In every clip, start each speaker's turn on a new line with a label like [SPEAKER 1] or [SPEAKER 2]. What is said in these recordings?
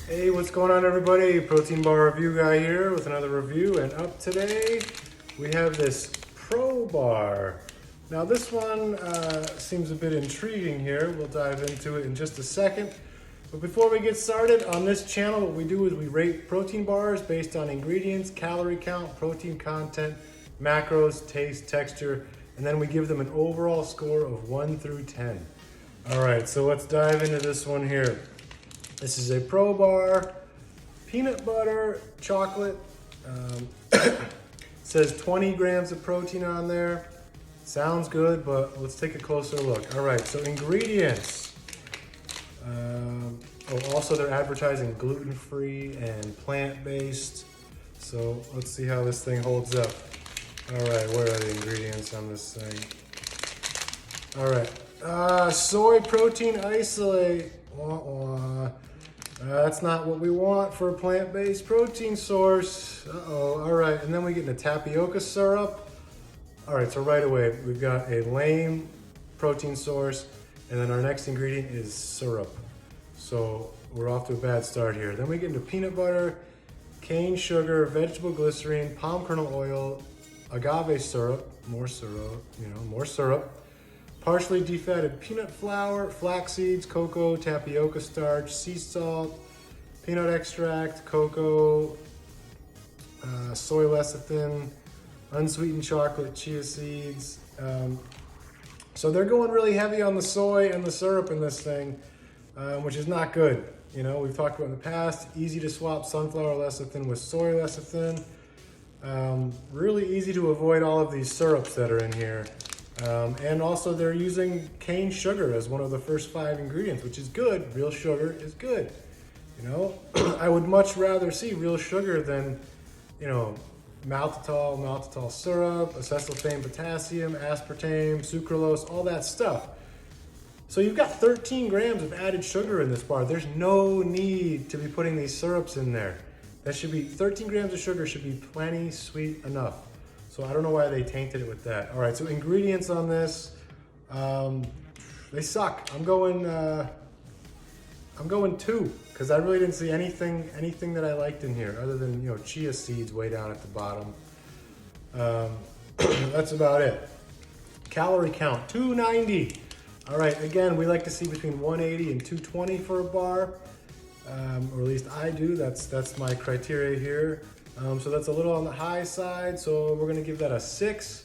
[SPEAKER 1] Hey, what's going on everybody? Protein bar review guy here with another review, and up today we have this ProBar. Now this one seems a bit intriguing here. We'll dive into it in just a second. But before we get started, on this channel what we do is we rate protein bars based on ingredients, calorie count, protein content, macros, taste, texture, and then we give them an overall score of 1 through 10. Alright, so let's dive into this one here. This is a ProBar, peanut butter, chocolate. It says 20 grams of protein on there. Sounds good, but let's take a closer look. All right, so ingredients. Also they're advertising gluten-free and plant-based. So let's see how this thing holds up. All right, where are the ingredients on this thing? All right, soy protein isolate. That's not what we want for a plant-based protein source. All right, and then we get into tapioca syrup. All right, so right away, we've got a lame protein source, and then our next ingredient is syrup. So we're off to a bad start here. Then we get into peanut butter, cane sugar, vegetable glycerine, palm kernel oil, agave syrup, more syrup, partially defatted peanut flour, flax seeds, cocoa, tapioca starch, sea salt, peanut extract, cocoa, soy lecithin, unsweetened chocolate, chia seeds. So they're going really heavy on the soy and the syrup in this thing, which is not good. You know, we've talked about in the past, easy to swap sunflower lecithin with soy lecithin. Really easy to avoid all of these syrups that are in here. And also they're using cane sugar as one of the first 5 ingredients, which is good. Real sugar is good. You know, I would much rather see real sugar than, you know, maltitol syrup, acesulfame potassium, aspartame, sucralose, all that stuff. So you've got 13 grams of added sugar in this bar. There's no need to be putting these syrups in there. That should be 13 grams of sugar should be plenty sweet enough. So I don't know why they tainted it with that. All right, so ingredients on this, they suck. I'm going 2 because I really didn't see anything that I liked in here other than, you know, chia seeds way down at the bottom. That's about it. Calorie count 290. All right, again, we like to see between 180 and 220 for a bar, or at least I do. That's my criteria here. So that's a little on the high side, so we're gonna give that a 6.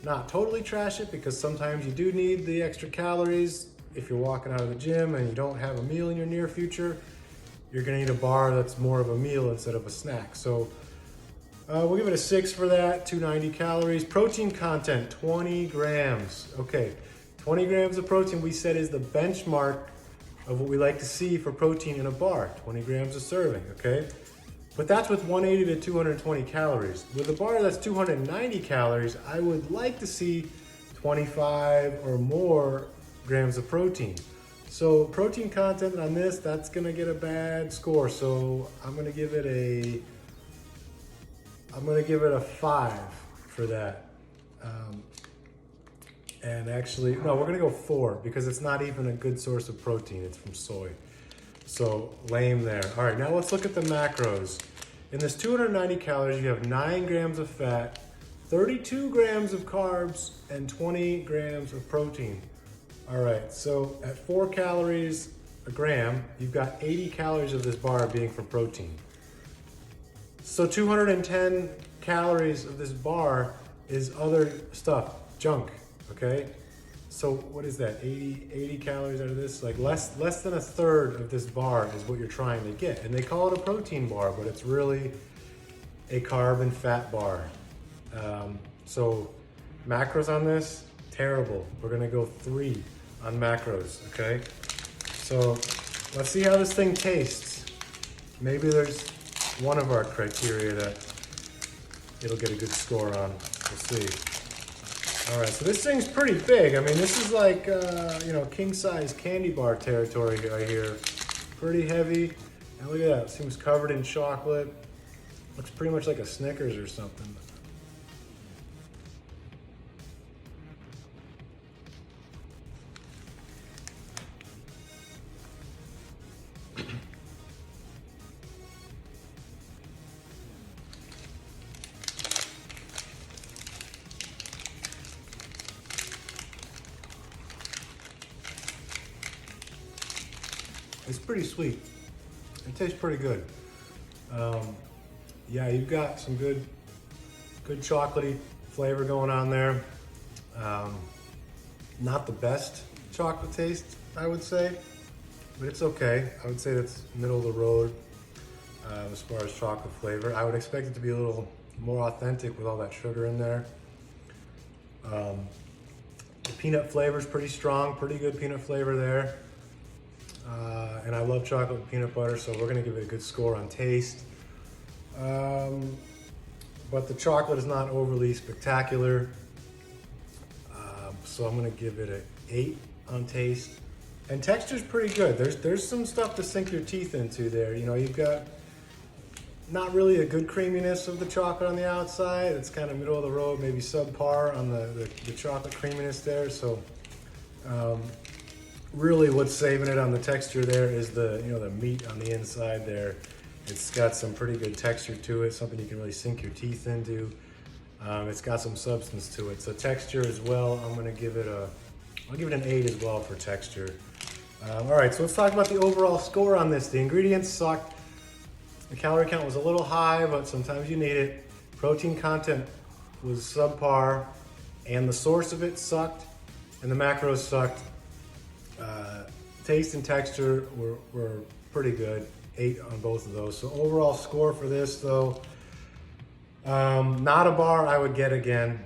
[SPEAKER 1] Not totally trash it, because sometimes you do need the extra calories. If you're walking out of the gym and you don't have a meal in your near future, you're gonna need a bar that's more of a meal instead of a snack. So we'll give it a 6 for that, 290 calories. Protein content, 20 grams. Okay, 20 grams of protein we said is the benchmark of what we like to see for protein in a bar, 20 grams a serving, okay? But that's with 180 to 220 calories. With a bar that's 290 calories, I would like to see 25 or more grams of protein. So protein content on this, that's gonna get a bad score. So I'm gonna give it a 5 for that. And actually, no, we're gonna go 4 because it's not even a good source of protein. It's from soy. So lame there. All right, now let's look at the macros. In this 290 calories, you have 9 grams of fat, 32 grams of carbs, and 20 grams of protein. All right, so at 4 calories a gram, you've got 80 calories of this bar being from protein. So 210 calories of this bar is other stuff, junk, okay? So what is that, 80 calories out of this? Like less than a third of this bar is what you're trying to get. And they call it a protein bar, but it's really a carb and fat bar. So macros on this, terrible. We're gonna go 3 on macros, okay? So let's see how this thing tastes. Maybe there's one of our criteria that it'll get a good score on, we'll see. All right, so this thing's pretty big. I mean, this is like, you know, king-size candy bar territory right here. Pretty heavy. And look at that, it seems covered in chocolate. Looks pretty much like a Snickers or something. pretty sweet. It tastes pretty good. Yeah, you've got some good chocolatey flavor going on there. Not the best chocolate taste, I would say, but it's okay. I would say that's middle of the road as far as chocolate flavor. I would expect it to be a little more authentic with all that sugar in there. The peanut flavor is pretty strong, pretty good peanut flavor there. And I love chocolate with peanut butter, so we're gonna give it a good score on taste. But the chocolate is not overly spectacular. So I'm gonna give it an 8 on taste. And texture's pretty good. There's some stuff to sink your teeth into there. You know, you've got not really a good creaminess of the chocolate on the outside. It's kind of middle of the road, maybe subpar on the chocolate creaminess there. So really what's saving it on the texture there is the meat on the inside there. It's got some pretty good texture to it, something you can really sink your teeth into. It's got some substance to it. So texture as well, I'll give it an 8 as well for texture. All right, so let's talk about the overall score on this. The ingredients sucked. The calorie count was a little high, but sometimes you need it. Protein content was subpar, and the source of it sucked, and the macros sucked. Taste and texture were pretty good, 8 on both of those. So overall score for this though, not a bar I would get again.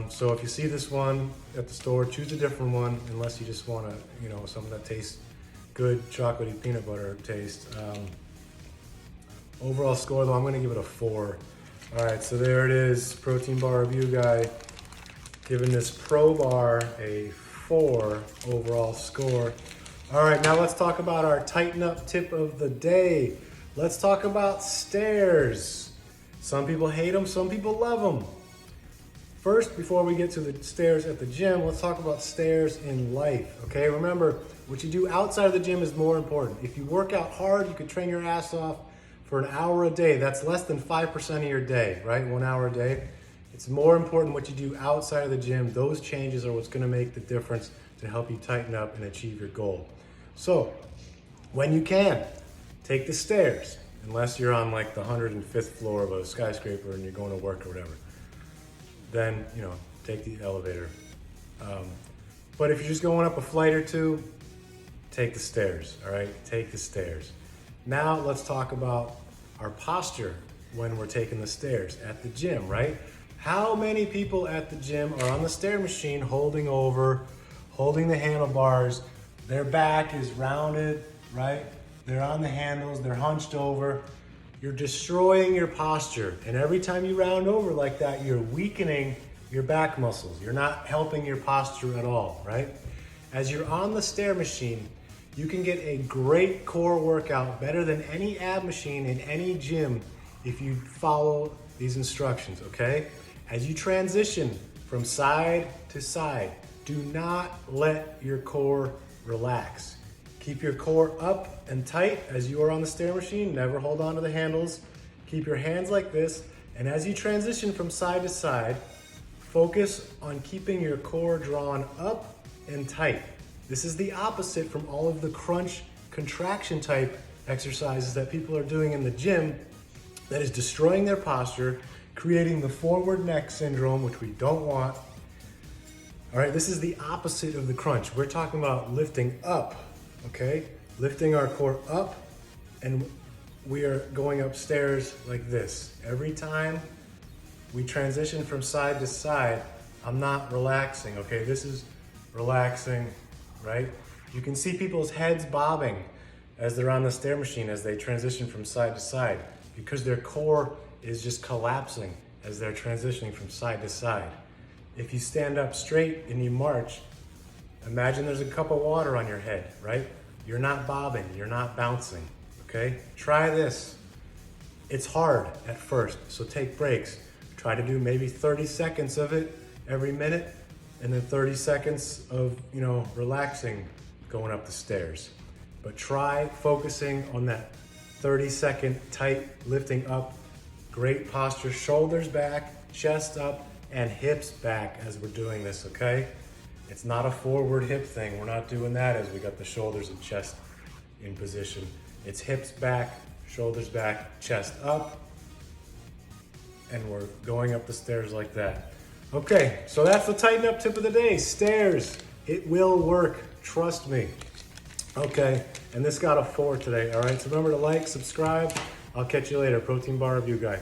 [SPEAKER 1] So if you see this one at the store, choose a different one, unless you just want to, something that tastes good, chocolatey peanut butter taste. Overall score though, I'm gonna give it a 4. All right, so there it is, protein bar review guy, giving this ProBar a 4 overall score. All right, now let's talk about our tighten up tip of the day. Let's talk about stairs. Some people hate them, some people love them. First, before we get to the stairs at the gym, let's talk about stairs in life, okay? Remember, what you do outside of the gym is more important. If you work out hard, you could train your ass off for an hour a day. That's less than 5% of your day, right? 1 hour a day. It's more important what you do outside of the gym. Those changes are what's gonna make the difference to help you tighten up and achieve your goal. So, when you can, take the stairs, unless you're on like the 105th floor of a skyscraper and you're going to work or whatever. Then, take the elevator. But if you're just going up a flight or two, take the stairs, all right? Take the stairs. Now let's talk about our posture when we're taking the stairs at the gym, right? How many people at the gym are on the stair machine holding the handlebars, their back is rounded, right? They're on the handles, they're hunched over. You're destroying your posture. And every time you round over like that, you're weakening your back muscles. You're not helping your posture at all, right? As you're on the stair machine, you can get a great core workout, better than any ab machine in any gym, if you follow these instructions, okay? As you transition from side to side, do not let your core relax. Keep your core up and tight as you are on the stair machine. Never hold on to the handles. Keep your hands like this. And as you transition from side to side, focus on keeping your core drawn up and tight. This is the opposite from all of the crunch contraction type exercises that people are doing in the gym that is destroying their posture, creating the forward neck syndrome, which we don't want. All right, this is the opposite of the crunch. We're talking about lifting up, okay? Lifting our core up, and we are going upstairs like this. Every time we transition from side to side, I'm not relaxing, okay? This is relaxing, right? You can see people's heads bobbing as they're on the stair machine as they transition from side to side because their core is just collapsing as they're transitioning from side to side. If you stand up straight and you march, imagine there's a cup of water on your head, right? You're not bobbing, you're not bouncing, okay? Try this. It's hard at first, so take breaks. Try to do maybe 30 seconds of it every minute, and then 30 seconds of, relaxing going up the stairs. But try focusing on that 30-second tight lifting up, great posture, shoulders back, chest up, and hips back as we're doing this, okay? It's not a forward hip thing. We're not doing that as we got the shoulders and chest in position. It's hips back, shoulders back, chest up, and we're going up the stairs like that. Okay, so that's the tighten up tip of the day. Stairs, it will work, trust me. Okay, and this got a 4 today, all right? So remember to like, subscribe. I'll catch you later. Protein bar review guy.